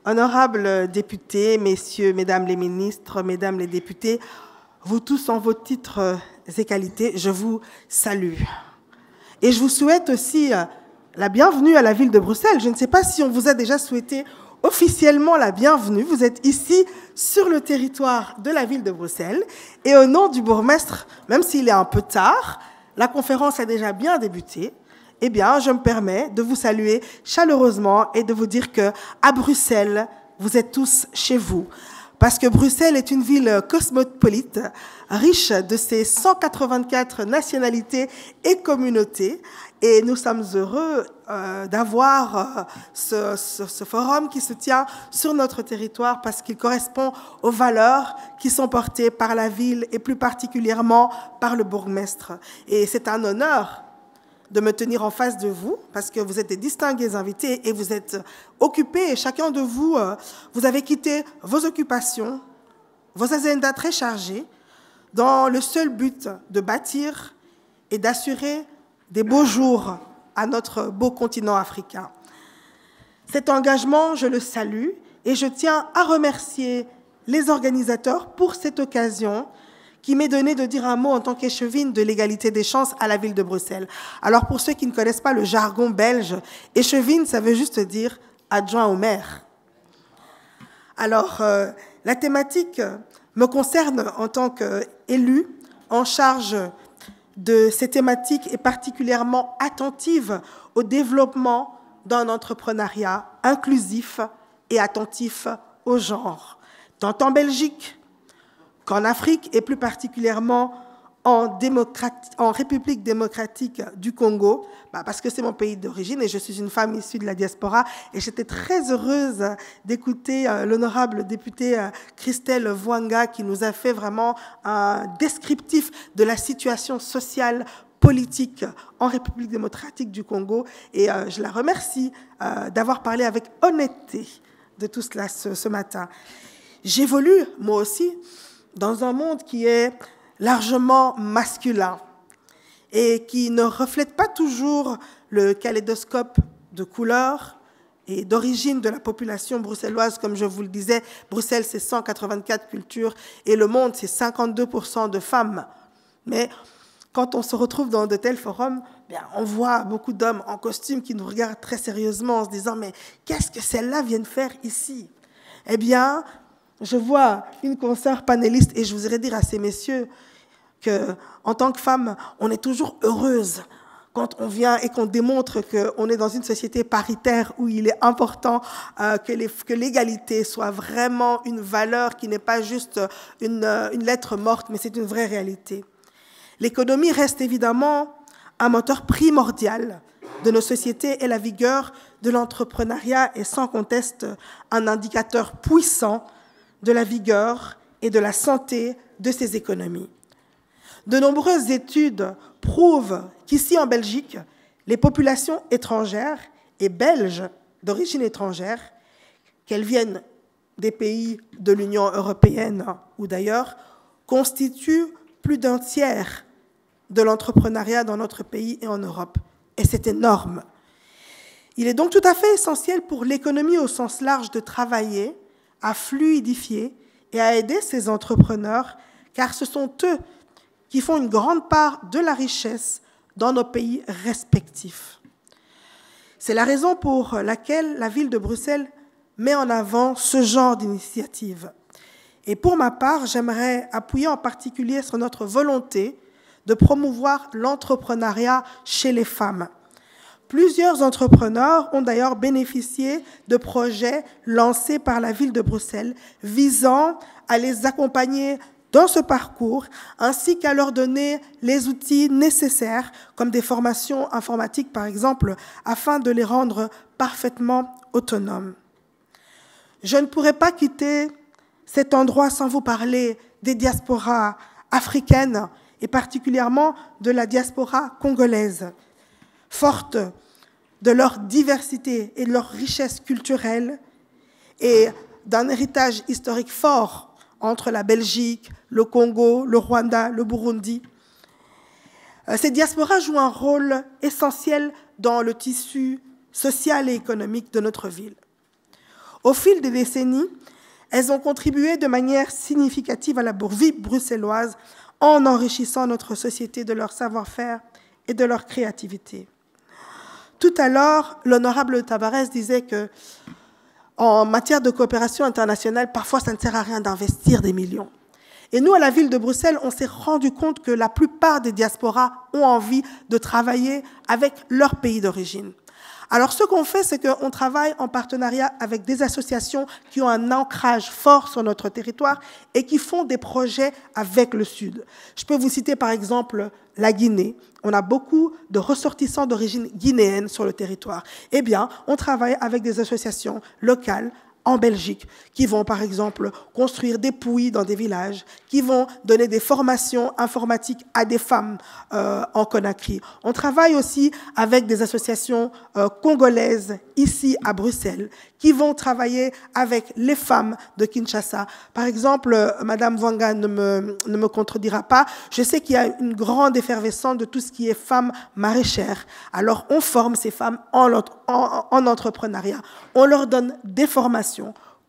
Honorables députés, messieurs, mesdames les ministres, mesdames les députés, vous tous en vos titres et qualités, je vous salue. Et je vous souhaite aussi la bienvenue à la ville de Bruxelles. Je ne sais pas si on vous a déjà souhaité officiellement la bienvenue. Vous êtes ici sur le territoire de la ville de Bruxelles. Et au nom du bourgmestre, même s'il est un peu tard, la conférence a déjà bien débuté. Eh bien, je me permets de vous saluer chaleureusement et de vous dire qu'à Bruxelles, vous êtes tous chez vous. Parce que Bruxelles est une ville cosmopolite, riche de ses 184 nationalités et communautés. Et nous sommes heureux d'avoir ce forum qui se tient sur notre territoire parce qu'il correspond aux valeurs qui sont portées par la ville et plus particulièrement par le bourgmestre. Et c'est un honneur de me tenir en face de vous, parce que vous êtes des distingués invités et vous êtes occupés, et chacun de vous, vous avez quitté vos occupations, vos agendas très chargés, dans le seul but de bâtir et d'assurer des beaux jours à notre beau continent africain. Cet engagement, je le salue, et je tiens à remercier les organisateurs pour cette occasion qui m'est donné de dire un mot en tant qu'échevine de l'égalité des chances à la ville de Bruxelles. Alors pour ceux qui ne connaissent pas le jargon belge, échevine, ça veut juste dire adjoint au maire. Alors la thématique me concerne en tant qu'élue en charge de ces thématiques et particulièrement attentive au développement d'un entrepreneuriat inclusif et attentif au genre, tant en Belgique qu'en Afrique et plus particulièrement en République démocratique du Congo, parce que c'est mon pays d'origine et je suis une femme issue de la diaspora. Et j'étais très heureuse d'écouter l'honorable députée Christelle Vwanga qui nous a fait vraiment un descriptif de la situation sociale politique en République démocratique du Congo. Et je la remercie d'avoir parlé avec honnêteté de tout cela ce matin. J'évolue, moi aussi, dans un monde qui est largement masculin et qui ne reflète pas toujours le kaléidoscope de couleurs et d'origine de la population bruxelloise. Comme je vous le disais, Bruxelles, c'est 184 cultures et le monde, c'est 52% de femmes. Mais quand on se retrouve dans de tels forums, bien, on voit beaucoup d'hommes en costume qui nous regardent très sérieusement en se disant « Mais qu'est-ce que celles-là viennent faire ici ?» Eh bien, je vois une consoeur panéliste et je voudrais dire à ces messieurs qu'en tant que femme, on est toujours heureuse quand on vient et qu'on démontre qu'on est dans une société paritaire où il est important que l'égalité soit vraiment une valeur qui n'est pas juste une lettre morte, mais c'est une vraie réalité. L'économie reste évidemment un moteur primordial de nos sociétés et la vigueur de l'entrepreneuriat est sans conteste un indicateur puissant de la vigueur et de la santé de ces économies. De nombreuses études prouvent qu'ici en Belgique, les populations étrangères et belges d'origine étrangère, qu'elles viennent des pays de l'Union européenne ou d'ailleurs, constituent plus d'un tiers de l'entrepreneuriat dans notre pays et en Europe. Et c'est énorme. Il est donc tout à fait essentiel pour l'économie au sens large de travailler à fluidifier et à aider ces entrepreneurs, car ce sont eux qui font une grande part de la richesse dans nos pays respectifs. C'est la raison pour laquelle la ville de Bruxelles met en avant ce genre d'initiative. Et pour ma part, j'aimerais appuyer en particulier sur notre volonté de promouvoir l'entrepreneuriat chez les femmes. Plusieurs entrepreneurs ont d'ailleurs bénéficié de projets lancés par la ville de Bruxelles visant à les accompagner dans ce parcours ainsi qu'à leur donner les outils nécessaires comme des formations informatiques par exemple afin de les rendre parfaitement autonomes. Je ne pourrais pas quitter cet endroit sans vous parler des diasporas africaines et particulièrement de la diaspora congolaise. Forte de leur diversité et de leur richesse culturelle et d'un héritage historique fort entre la Belgique, le Congo, le Rwanda, le Burundi. Ces diasporas jouent un rôle essentiel dans le tissu social et économique de notre ville. Au fil des décennies, elles ont contribué de manière significative à la vie bruxelloise en enrichissant notre société de leur savoir-faire et de leur créativité. Tout à l'heure, l'honorable Tabarès disait que en matière de coopération internationale, parfois ça ne sert à rien d'investir des millions. Et nous, à la ville de Bruxelles, on s'est rendu compte que la plupart des diasporas ont envie de travailler avec leur pays d'origine. Alors, ce qu'on fait, c'est qu'on travaille en partenariat avec des associations qui ont un ancrage fort sur notre territoire et qui font des projets avec le Sud. Je peux vous citer, par exemple, la Guinée. On a beaucoup de ressortissants d'origine guinéenne sur le territoire. Eh bien, on travaille avec des associations locales en Belgique, qui vont par exemple construire des puits dans des villages, qui vont donner des formations informatiques à des femmes en Conakry. On travaille aussi avec des associations congolaises ici à Bruxelles, qui vont travailler avec les femmes de Kinshasa. Par exemple, Madame Wanga ne me contredira pas, je sais qu'il y a une grande effervescence de tout ce qui est femmes maraîchères. Alors on forme ces femmes en entrepreneuriat. On leur donne des formations.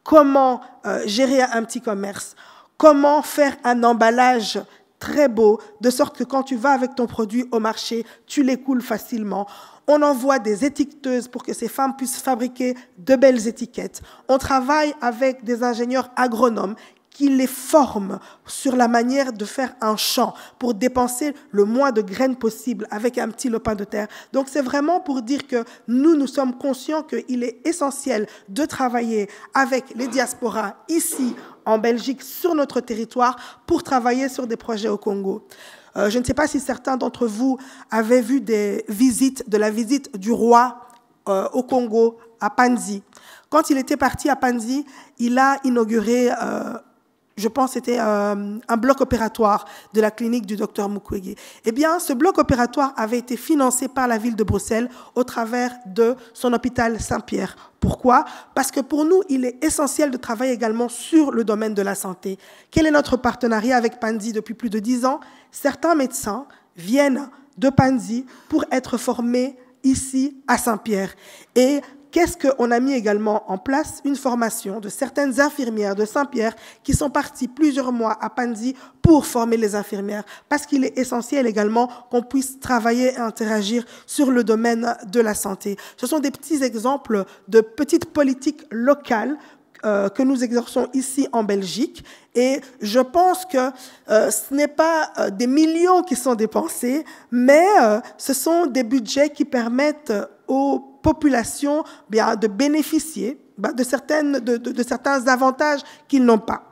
Comment gérer un petit commerce, comment faire un emballage très beau, de sorte que quand tu vas avec ton produit au marché, tu l'écoules facilement. On envoie des étiqueteuses pour que ces femmes puissent fabriquer de belles étiquettes. On travaille avec des ingénieurs agronomes qui les forment sur la manière de faire un champ pour dépenser le moins de graines possible avec un petit lopin de terre. Donc c'est vraiment pour dire que nous sommes conscients qu'il est essentiel de travailler avec les diasporas ici en Belgique, sur notre territoire, pour travailler sur des projets au Congo. Je ne sais pas si certains d'entre vous avaient vu de la visite du roi au Congo, à Panzi. Quand il était parti à Panzi, il a inauguré je pense que c'était un bloc opératoire de la clinique du docteur Mukwege. Eh bien, ce bloc opératoire avait été financé par la ville de Bruxelles au travers de son hôpital Saint-Pierre. Pourquoi? Parce que pour nous, il est essentiel de travailler également sur le domaine de la santé. Quel est notre partenariat avec Panzi depuis plus de 10 ans? Certains médecins viennent de Panzi pour être formés ici à Saint-Pierre. Et qu'est-ce qu'on a mis également en place? Une formation de certaines infirmières de Saint-Pierre qui sont parties plusieurs mois à Panzi pour former les infirmières, parce qu'il est essentiel également qu'on puisse travailler et interagir sur le domaine de la santé. Ce sont des petits exemples de petites politiques locales que nous exerçons ici en Belgique. Et je pense que ce n'est pas des millions qui sont dépensés, mais ce sont des budgets qui permettent aux populations de bénéficier de certains avantages qu'ils n'ont pas.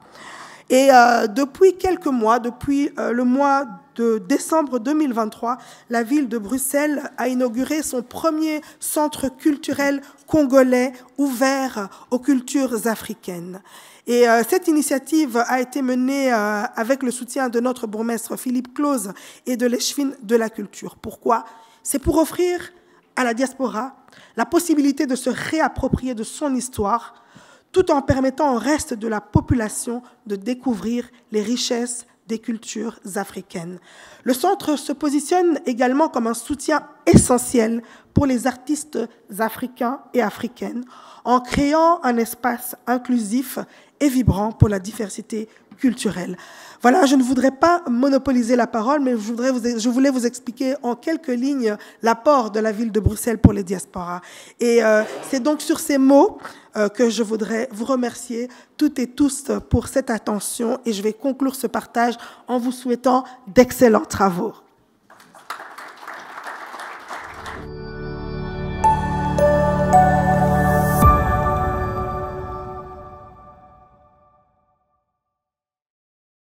Et depuis quelques mois, depuis le mois de décembre 2023, la ville de Bruxelles a inauguré son premier centre culturel congolais ouvert aux cultures africaines. Et cette initiative a été menée avec le soutien de notre bourgmestre Philippe Claus et de l'échevine de la culture. Pourquoi? C'est pour offrir à la diaspora la possibilité de se réapproprier de son histoire, tout en permettant au reste de la population de découvrir les richesses des cultures africaines. Le centre se positionne également comme un soutien essentiel pour les artistes africains et africaines, en créant un espace inclusif et vibrant pour la diversité culturelle. Voilà, je ne voudrais pas monopoliser la parole, mais je voulais vous expliquer en quelques lignes l'apport de la ville de Bruxelles pour les diasporas. Et c'est donc sur ces mots que je voudrais vous remercier toutes et tous pour cette attention, et je vais conclure ce partage en vous souhaitant d'excellents travaux.